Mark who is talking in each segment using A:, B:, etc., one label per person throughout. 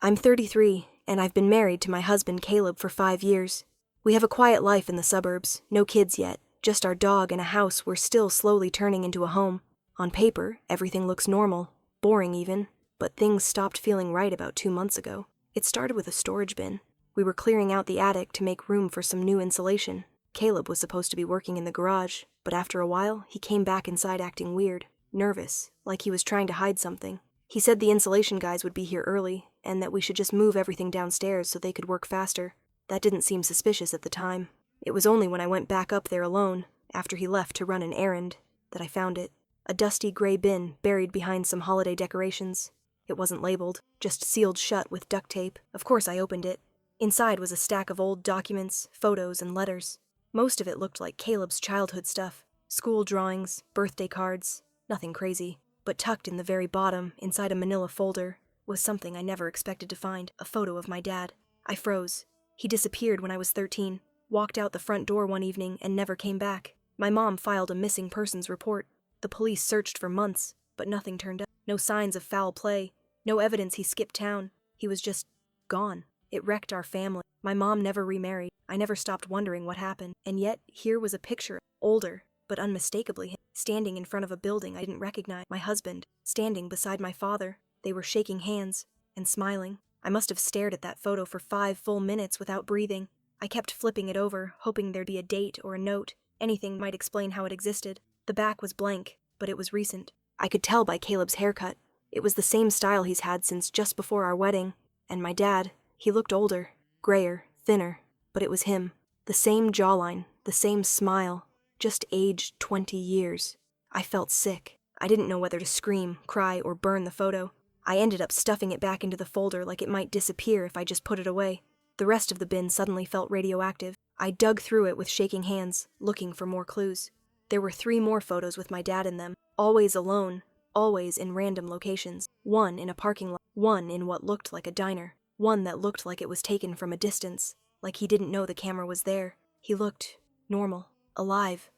A: I'm 33, and I've been married to my husband Caleb for 5 years. We have a quiet life in the suburbs, no kids yet, just our dog and a house we're still slowly turning into a home. On paper, everything looks normal, boring even, but things stopped feeling right about 2 months ago. It started with a storage bin. We were clearing out the attic to make room for some new insulation. Caleb was supposed to be working in the garage, but after a while, he came back inside acting weird, nervous, like he was trying to hide something. He said the insulation guys would be here early, and that we should just move everything downstairs so they could work faster. That didn't seem suspicious at the time. It was only when I went back up there alone, after he left to run an errand, that I found it. A dusty gray bin buried behind some holiday decorations. It wasn't labeled, just sealed shut with duct tape. Of course I opened it. Inside was a stack of old documents, photos, and letters. Most of it looked like Caleb's childhood stuff. School drawings, birthday cards, nothing crazy. But tucked in the very bottom, inside a manila folder, was something I never expected to find, a photo of my dad. I froze. He disappeared when I was 13, walked out the front door one evening and never came back. My mom filed a missing persons report. The police searched for months, but nothing turned up. No signs of foul play, no evidence he skipped town. He was just gone. It wrecked our family. My mom never remarried. I never stopped wondering what happened. And yet, here was a picture, older, but unmistakably him, standing in front of a building I didn't recognize. My husband, standing beside my father. They were shaking hands and smiling. I must have stared at that photo for 5 full minutes without breathing. I kept flipping it over, hoping there'd be a date or a note. Anything might explain how it existed. The back was blank, but it was recent. I could tell by Caleb's haircut. It was the same style he's had since just before our wedding. And my dad, he looked older, grayer, thinner, but it was him. The same jawline, the same smile, just aged 20 years. I felt sick. I didn't know whether to scream, cry, or burn the photo. I ended up stuffing it back into the folder like it might disappear if I just put it away. The rest of the bin suddenly felt radioactive. I dug through it with shaking hands, looking for more clues. There were 3 more photos with my dad in them, always alone, always in random locations. One in a parking lot, one in what looked like a diner, one that looked like it was taken from a distance, like he didn't know the camera was there. He looked normal, alive.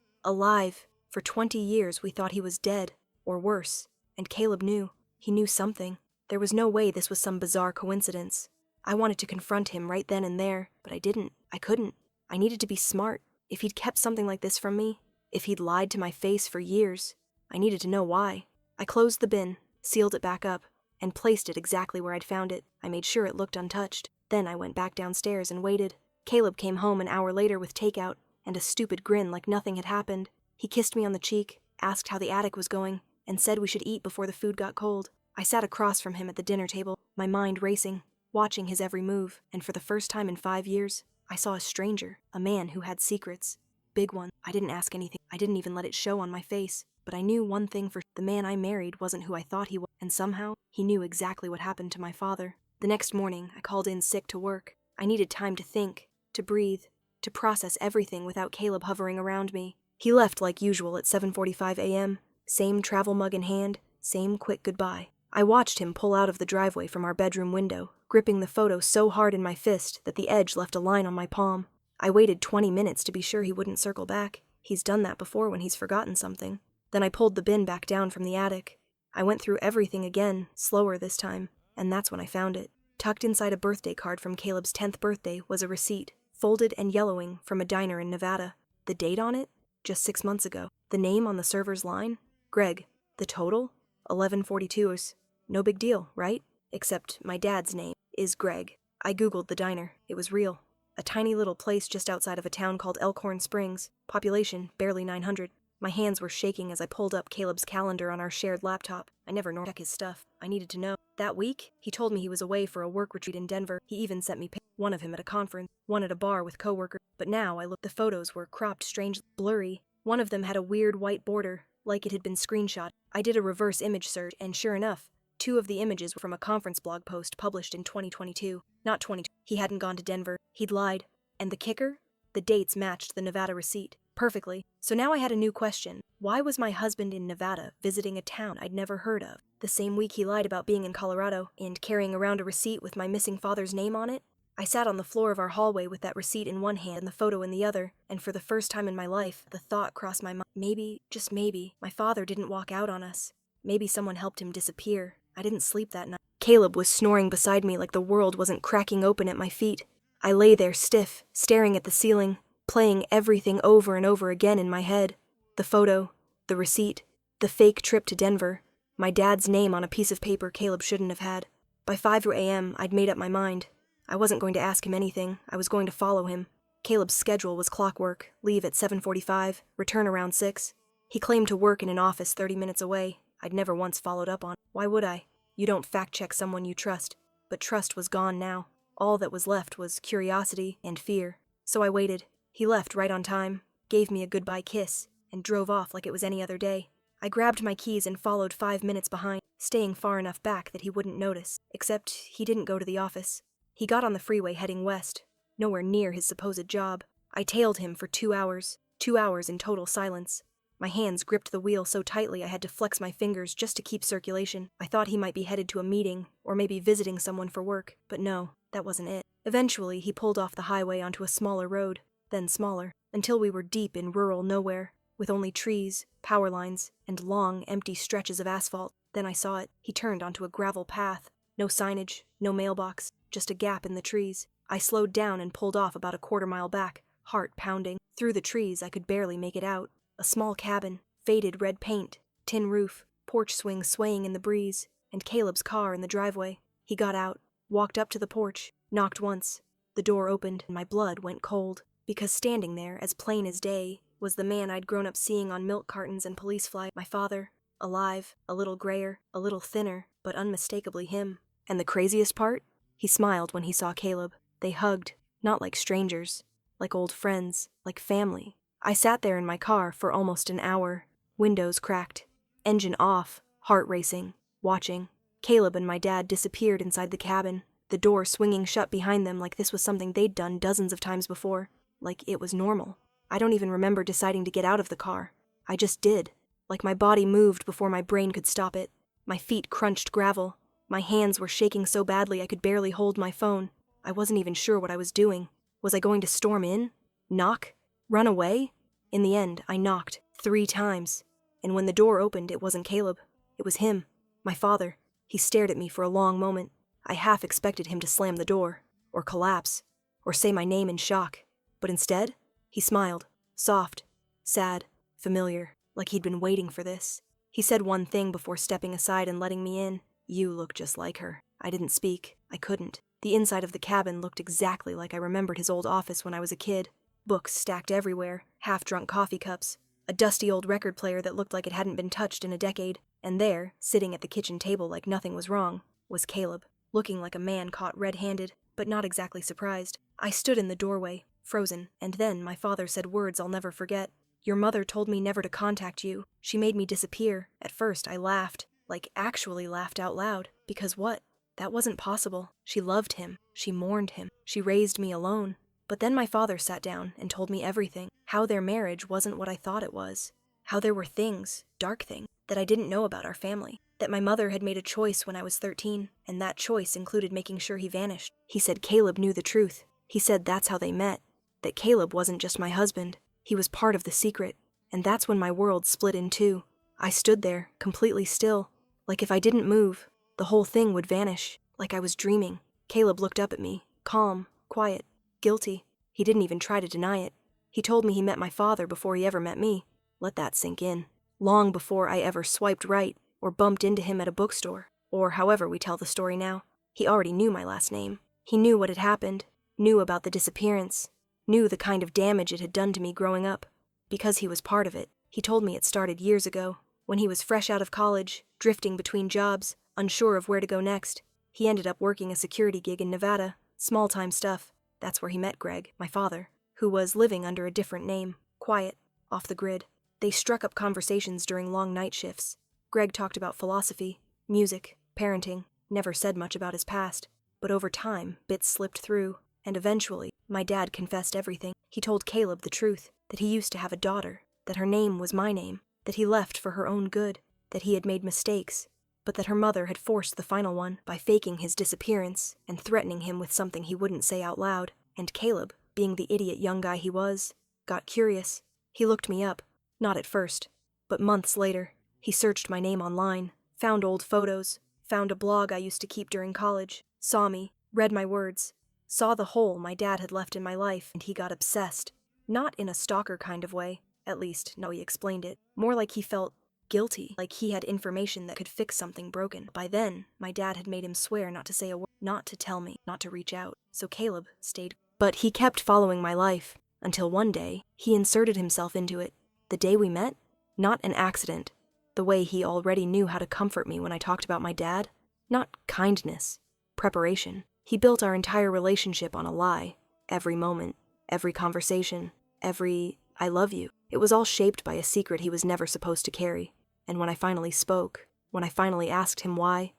A: For 20 years we thought he was dead, or worse, and Caleb knew. He knew something. There was no way this was some bizarre coincidence. I wanted to confront him right then and there, but I didn't. I couldn't. I needed to be smart. If he'd kept something like this from me, if he'd lied to my face for years, I needed to know why. I closed the bin, sealed it back up, and placed it exactly where I'd found it. I made sure it looked untouched. Then I went back downstairs and waited. Caleb came home an hour later with takeout and a stupid grin like nothing had happened. He kissed me on the cheek, asked how the attic was going, and said we should eat before the food got cold. I sat across from him at the dinner table, my mind racing, watching his every move, and for the first time in 5 years, I saw a stranger, a man who had secrets. Big ones. I didn't ask anything. I didn't even let it show on my face, but I knew one thing for sure. The man I married wasn't who I thought he was, and somehow, he knew exactly what happened to my father. The next morning, I called in sick to work. I needed time to think, to breathe, to process everything without Caleb hovering around me. He left like usual at 7:45 a.m., same travel mug in hand, same quick goodbye. I watched him pull out of the driveway from our bedroom window, gripping the photo so hard in my fist that the edge left a line on my palm. I waited 20 minutes to be sure he wouldn't circle back. He's done that before when he's forgotten something. Then I pulled the bin back down from the attic. I went through everything again, slower this time, and that's when I found it. Tucked inside a birthday card from Caleb's 10th birthday was a receipt, folded and yellowing, from a diner in Nevada. The date on it? Just 6 months ago. The name on the server's line? Greg. The total? 1142ers. No big deal, right? Except my dad's name is Greg. I googled the diner. It was real. A tiny little place just outside of a town called Elkhorn Springs. Population, barely 900. My hands were shaking as I pulled up Caleb's calendar on our shared laptop. I never normally check his stuff. I needed to know. That week, he told me he was away for a work retreat in Denver. He even sent me pictures. One of him at a conference, one at a bar with coworkers. But now I looked. The photos were cropped strangely, blurry. One of them had a weird white border, like it had been screenshot. I did a reverse image search, and sure enough, 2 of the images were from a conference blog post published in 2022. Not 22. He hadn't gone to Denver. He'd lied. And the kicker? The dates matched the Nevada receipt perfectly. So now I had a new question. Why was my husband in Nevada visiting a town I'd never heard of? The same week he lied about being in Colorado and carrying around a receipt with my missing father's name on it? I sat on the floor of our hallway with that receipt in one hand and the photo in the other, and for the first time in my life, the thought crossed my mind. Maybe, just maybe, my father didn't walk out on us. Maybe someone helped him disappear. I didn't sleep that night. Caleb was snoring beside me like the world wasn't cracking open at my feet. I lay there stiff, staring at the ceiling, playing everything over and over again in my head. The photo, the receipt, the fake trip to Denver, my dad's name on a piece of paper Caleb shouldn't have had. By 5 a.m., I'd made up my mind. I wasn't going to ask him anything. I was going to follow him. Caleb's schedule was clockwork, leave at 7:45, return around 6. He claimed to work in an office 30 minutes away. I'd never once followed up on. Why would I? You don't fact-check someone you trust. But trust was gone now. All that was left was curiosity and fear. So I waited. He left right on time, gave me a goodbye kiss, and drove off like it was any other day. I grabbed my keys and followed 5 minutes behind, staying far enough back that he wouldn't notice. Except he didn't go to the office. He got on the freeway heading west, nowhere near his supposed job. I tailed him for 2 hours. 2 hours in total silence. My hands gripped the wheel so tightly I had to flex my fingers just to keep circulation. I thought he might be headed to a meeting, or maybe visiting someone for work, but no, that wasn't it. Eventually, he pulled off the highway onto a smaller road, then smaller, until we were deep in rural nowhere, with only trees, power lines, and long, empty stretches of asphalt. Then I saw it. He turned onto a gravel path. No signage, no mailbox, just a gap in the trees. I slowed down and pulled off about a quarter-mile back, heart pounding. Through the trees, I could barely make it out. A small cabin, faded red paint, tin roof, porch swing swaying in the breeze, and Caleb's car in the driveway. He got out, walked up to the porch, knocked once. The door opened, and my blood went cold, because standing there, as plain as day, was the man I'd grown up seeing on milk cartons and police flights. My father, alive, a little grayer, a little thinner, but unmistakably him. And the craziest part? He smiled when he saw Caleb. They hugged, not like strangers, like old friends, like family. I sat there in my car for almost an hour, windows cracked, engine off, heart racing, watching. Caleb and my dad disappeared inside the cabin, the door swinging shut behind them like this was something they'd done dozens of times before, like it was normal. I don't even remember deciding to get out of the car. I just did, like my body moved before my brain could stop it. My feet crunched gravel. My hands were shaking so badly I could barely hold my phone. I wasn't even sure what I was doing. Was I going to storm in? Knock? Run away? In the end, I knocked 3 times. And when the door opened, it wasn't Caleb. It was him, my father. He stared at me for a long moment. I half expected him to slam the door, or collapse, or say my name in shock. But instead, he smiled, soft, sad, familiar, like he'd been waiting for this. He said one thing before stepping aside and letting me in. You look just like her. I didn't speak. I couldn't. The inside of the cabin looked exactly like I remembered his old office when I was a kid. Books stacked everywhere, half-drunk coffee cups, a dusty old record player that looked like it hadn't been touched in a decade, and there, sitting at the kitchen table like nothing was wrong, was Caleb, looking like a man caught red-handed, but not exactly surprised. I stood in the doorway, frozen, and then my father said words I'll never forget. Your mother told me never to contact you. She made me disappear. At first, I laughed, like actually laughed out loud. Because what? That wasn't possible. She loved him. She mourned him. She raised me alone. But then my father sat down and told me everything. How their marriage wasn't what I thought it was. How there were things, dark things, that I didn't know about our family. That my mother had made a choice when I was 13, and that choice included making sure he vanished. He said Caleb knew the truth. He said that's how they met. That Caleb wasn't just my husband. He was part of the secret. And that's when my world split in two. I stood there, completely still. Like if I didn't move, the whole thing would vanish. Like I was dreaming. Caleb looked up at me, calm, quiet. Guilty. He didn't even try to deny it. He told me he met my father before he ever met me. Let that sink in. Long before I ever swiped right or bumped into him at a bookstore, or however we tell the story now. He already knew my last name. He knew what had happened, knew about the disappearance, knew the kind of damage it had done to me growing up. Because he was part of it. He told me it started years ago, when he was fresh out of college, drifting between jobs, unsure of where to go next. He ended up working a security gig in Nevada, small-time stuff. That's where he met Greg, my father, who was living under a different name, quiet, off the grid. They struck up conversations during long night shifts. Greg talked about philosophy, music, parenting, never said much about his past. But over time, bits slipped through, and eventually, my dad confessed everything. He told Caleb the truth, that he used to have a daughter, that her name was my name, that he left for her own good, that he had made mistakes, but that her mother had forced the final one by faking his disappearance and threatening him with something he wouldn't say out loud. And Caleb, being the idiot young guy he was, got curious. He looked me up, not at first, but months later. He searched my name online, found old photos, Found a blog I used to keep during college, saw me, read my words, saw the hole my dad had left in my life, and he got obsessed. Not in a stalker kind of way, at least, no, he explained it. More like he felt guilty, like he had information that could fix something broken. By then, my dad had made him swear not to say a word, not to tell me, not to reach out. So Caleb stayed. But he kept following my life, until one day, he inserted himself into it. The day we met? Not an accident. The way he already knew how to comfort me when I talked about my dad? Not kindness. Preparation. He built our entire relationship on a lie. Every moment, every conversation, every "I love you." It was all shaped by a secret he was never supposed to carry. And when I finally spoke, when I finally asked him why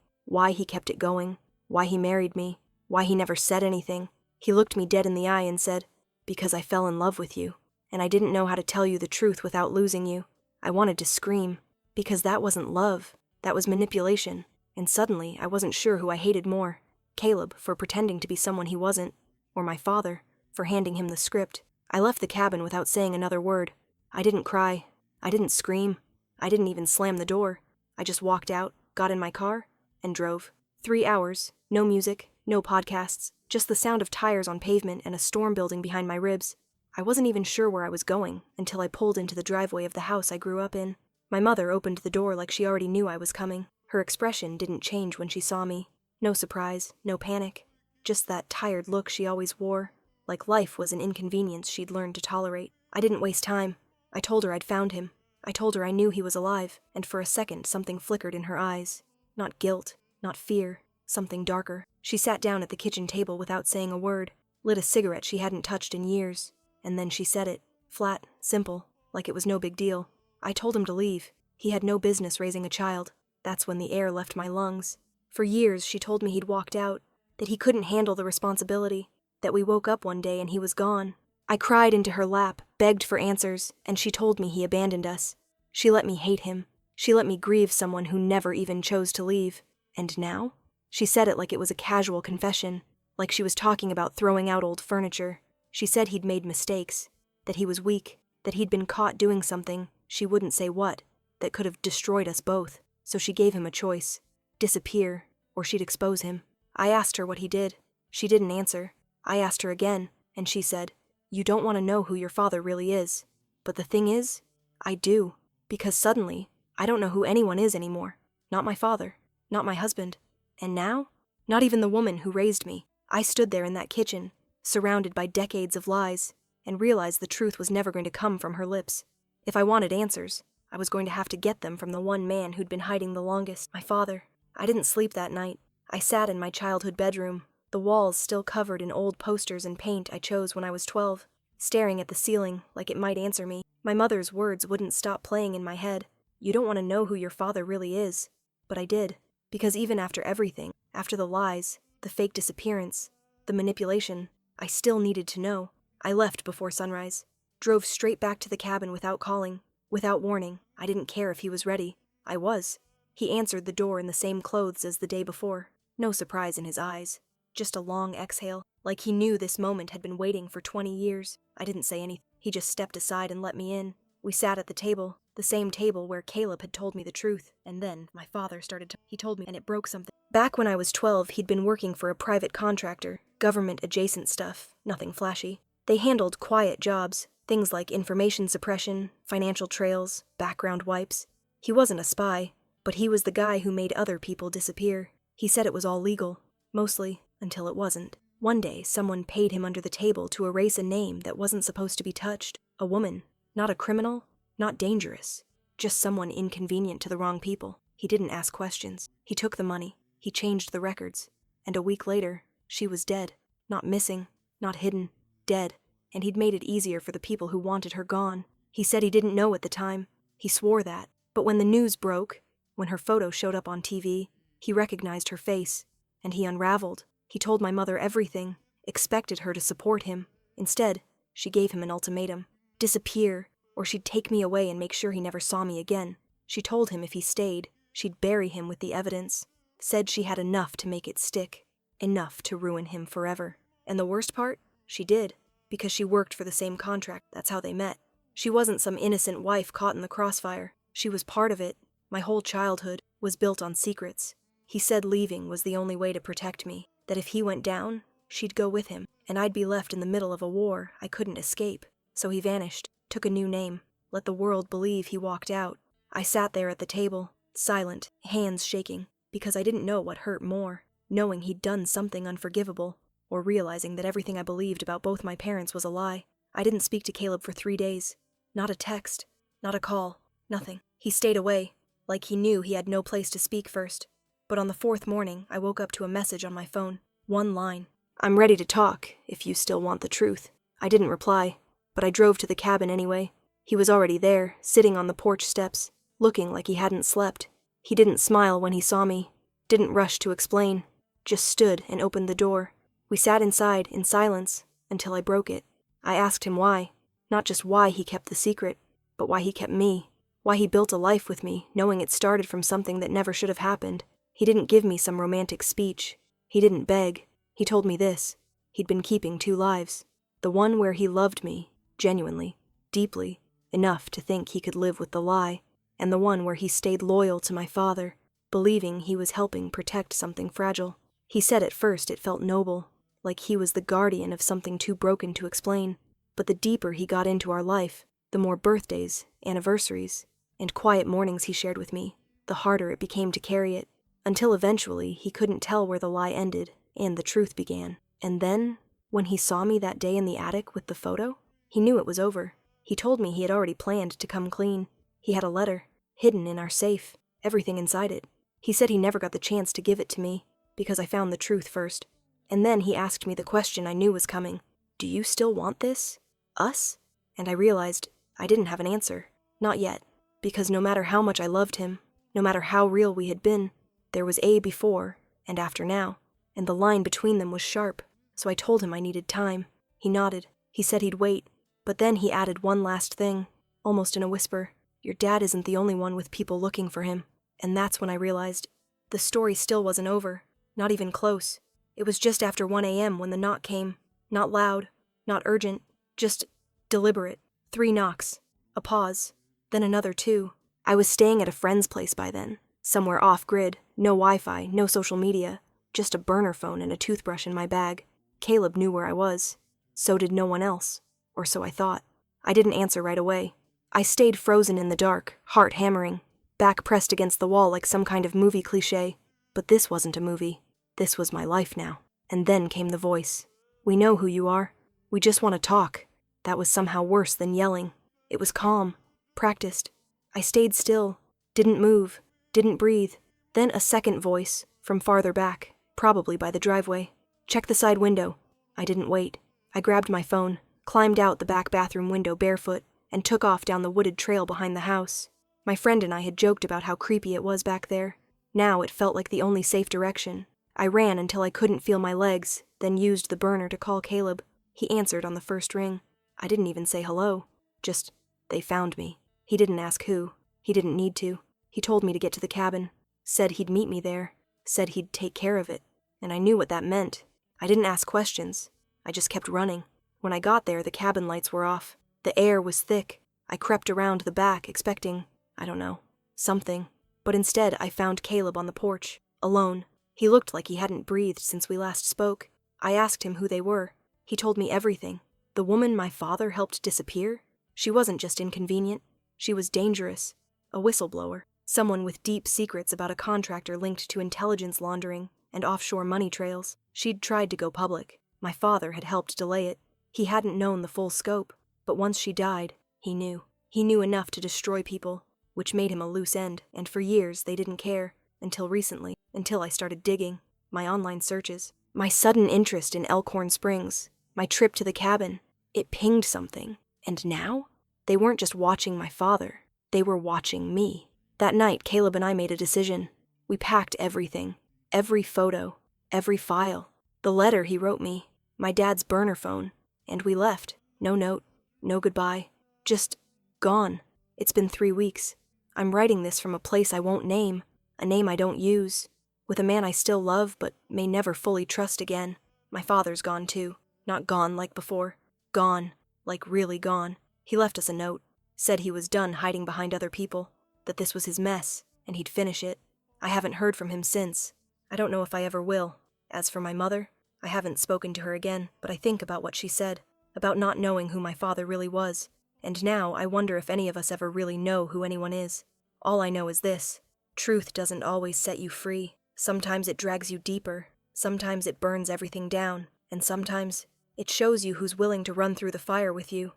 A: he kept it going, why he married me, why he never said anything, he looked me dead in the eye and said, "Because I fell in love with you, and I didn't know how to tell you the truth without losing you. I wanted to scream, because that wasn't love, that was manipulation, and suddenly I wasn't sure who I hated more, Caleb for pretending to be someone he wasn't, or my father for handing him the script." I left the cabin without saying another word. I didn't cry. I didn't scream. I didn't even slam the door. I just walked out, got in my car, and drove. 3 hours, no music, no podcasts, just the sound of tires on pavement and a storm building behind my ribs. I wasn't even sure where I was going until I pulled into the driveway of the house I grew up in. My mother opened the door like she already knew I was coming. Her expression didn't change when she saw me. No surprise, no panic. Just that tired look she always wore, like life was an inconvenience she'd learned to tolerate. I didn't waste time. I told her I'd found him. I told her I knew he was alive, and for a second something flickered in her eyes. Not guilt, not fear, something darker. She sat down at the kitchen table without saying a word, lit a cigarette she hadn't touched in years, and then she said it, flat, simple, like it was no big deal. I told him to leave. He had no business raising a child. That's when the air left my lungs. For years she told me he'd walked out, that he couldn't handle the responsibility, that we woke up one day and he was gone. I cried into her lap, begged for answers, and she told me he abandoned us. She let me hate him. She let me grieve someone who never even chose to leave. And now? She said it like it was a casual confession, like she was talking about throwing out old furniture. She said he'd made mistakes, that he was weak, that he'd been caught doing something, she wouldn't say what, that could have destroyed us both. So she gave him a choice: disappear, or she'd expose him. I asked her what he did. She didn't answer. I asked her again, and she said, "You don't want to know who your father really is. But the thing is, I do, because suddenly, I don't know who anyone is anymore. Not my father, not my husband. And now, not even the woman who raised me." I stood there in that kitchen, surrounded by decades of lies, and realized the truth was never going to come from her lips. If I wanted answers, I was going to have to get them from the one man who'd been hiding the longest, my father. I didn't sleep that night. I sat in my childhood bedroom, the walls still covered in old posters and paint I chose when I was 12, staring at the ceiling like it might answer me. My mother's words wouldn't stop playing in my head. "You don't want to know who your father really is." But I did, because even after everything, after the lies, the fake disappearance, the manipulation, I still needed to know. I left before sunrise, drove straight back to the cabin without calling, without warning. I didn't care if he was ready. I was. He answered the door in the same clothes as the day before. No surprise in his eyes. Just a long exhale, like he knew this moment had been waiting for 20 years. I didn't say anything. He just stepped aside and let me in. We sat at the table, the same table where Caleb had told me the truth. And then my father started to... He told me, and it broke something. Back when I was 12, he'd been working for a private contractor, government-adjacent stuff, nothing flashy. They handled quiet jobs, things like information suppression, financial trails, background wipes. He wasn't a spy, but he was the guy who made other people disappear. He said it was all legal, mostly, until it wasn't. One day, someone paid him under the table to erase a name that wasn't supposed to be touched. A woman. Not a criminal, not dangerous. Just someone inconvenient to the wrong people. He didn't ask questions. He took the money. He changed the records. And a week later, she was dead. Not missing, not hidden. Dead. And he'd made it easier for the people who wanted her gone. He said he didn't know at the time. He swore that. But when the news broke, when her photo showed up on TV, he recognized her face. And he unraveled. He told my mother everything, expected her to support him. Instead, she gave him an ultimatum. Disappear, or she'd take me away and make sure he never saw me again. She told him if he stayed, she'd bury him with the evidence. Said she had enough to make it stick. Enough to ruin him forever. And the worst part? She did. Because she worked for the same contract. That's how they met. She wasn't some innocent wife caught in the crossfire. She was part of it. My whole childhood was built on secrets. He said leaving was the only way to protect me, that if he went down, she'd go with him, and I'd be left in the middle of a war I couldn't escape. So he vanished, took a new name, let the world believe he walked out. I sat there at the table, silent, hands shaking, because I didn't know what hurt more, knowing he'd done something unforgivable, or realizing that everything I believed about both my parents was a lie. I didn't speak to Caleb for 3 days. Not a text, not a call, nothing. He stayed away, like he knew he had no place to speak first. But on the 4th morning, I woke up to a message on my phone. One line. "I'm ready to talk, if you still want the truth." I didn't reply, but I drove to the cabin anyway. He was already there, sitting on the porch steps, looking like he hadn't slept. He didn't smile when he saw me, didn't rush to explain, just stood and opened the door. We sat inside, in silence, until I broke it. I asked him why. Not just why he kept the secret, but why he kept me. Why he built a life with me, knowing it started from something that never should have happened. He didn't give me some romantic speech. He didn't beg. He told me this. He'd been keeping 2 lives. The one where he loved me, genuinely, deeply, enough to think he could live with the lie, and the one where he stayed loyal to my father, believing he was helping protect something fragile. He said at first it felt noble, like he was the guardian of something too broken to explain. But the deeper he got into our life, the more birthdays, anniversaries, and quiet mornings he shared with me, the harder it became to carry it, until eventually he couldn't tell where the lie ended and the truth began. And then, when he saw me that day in the attic with the photo, he knew it was over. He told me he had already planned to come clean. He had a letter, hidden in our safe, everything inside it. He said he never got the chance to give it to me, because I found the truth first. And then he asked me the question I knew was coming. "Do you still want this? Us?" And I realized I didn't have an answer. Not yet. Because no matter how much I loved him, no matter how real we had been, there was a before and after now, and the line between them was sharp, so I told him I needed time. He nodded. He said he'd wait, but then he added one last thing, almost in a whisper. "Your dad isn't the only one with people looking for him." And that's when I realized the story still wasn't over, not even close. It was just after 1 a.m. when the knock came, not loud, not urgent, just deliberate. 3 knocks, a pause, then another 2. I was staying at a friend's place by then, somewhere off-grid, no Wi-Fi, no social media, just a burner phone and a toothbrush in my bag. Caleb knew where I was. So did no one else, or so I thought. I didn't answer right away. I stayed frozen in the dark, heart hammering, back pressed against the wall like some kind of movie cliché. But this wasn't a movie. This was my life now. And then came the voice. "We know who you are. We just want to talk." That was somehow worse than yelling. It was calm, practiced. I stayed still, didn't move, didn't breathe. Then a second voice, from farther back, probably by the driveway. "Check the side window." I didn't wait. I grabbed my phone, climbed out the back bathroom window barefoot, and took off down the wooded trail behind the house. My friend and I had joked about how creepy it was back there. Now it felt like the only safe direction. I ran until I couldn't feel my legs, then used the burner to call Caleb. He answered on the first ring. I didn't even say hello. Just, "They found me." He didn't ask who. He didn't need to. He told me to get to the cabin. Said he'd meet me there. Said he'd take care of it. And I knew what that meant. I didn't ask questions. I just kept running. When I got there, the cabin lights were off. The air was thick. I crept around the back, expecting, I don't know, something. But instead, I found Caleb on the porch, alone. He looked like he hadn't breathed since we last spoke. I asked him who they were. He told me everything. The woman my father helped disappear? She wasn't just inconvenient. She was dangerous. A whistleblower. Someone with deep secrets about a contractor linked to intelligence laundering and offshore money trails. She'd tried to go public. My father had helped delay it. He hadn't known the full scope, but once she died, he knew. He knew enough to destroy people, which made him a loose end, and for years they didn't care. Until recently, until I started digging. My online searches. My sudden interest in Elkhorn Springs. My trip to the cabin. It pinged something. And now? They weren't just watching my father. They were watching me. That night, Caleb and I made a decision. We packed everything. Every photo. Every file. The letter he wrote me. My dad's burner phone. And we left. No note. No goodbye. Just gone. It's been 3 weeks. I'm writing this from a place I won't name. A name I don't use. With a man I still love but may never fully trust again. My father's gone too. Not gone like before. Gone. Like really gone. He left us a note. Said he was done hiding behind other people. That this was his mess, and he'd finish it. I haven't heard from him since. I don't know if I ever will. As for my mother, I haven't spoken to her again, but I think about what she said, about not knowing who my father really was. And now I wonder if any of us ever really know who anyone is. All I know is this: truth doesn't always set you free. Sometimes it drags you deeper, sometimes it burns everything down, and sometimes it shows you who's willing to run through the fire with you.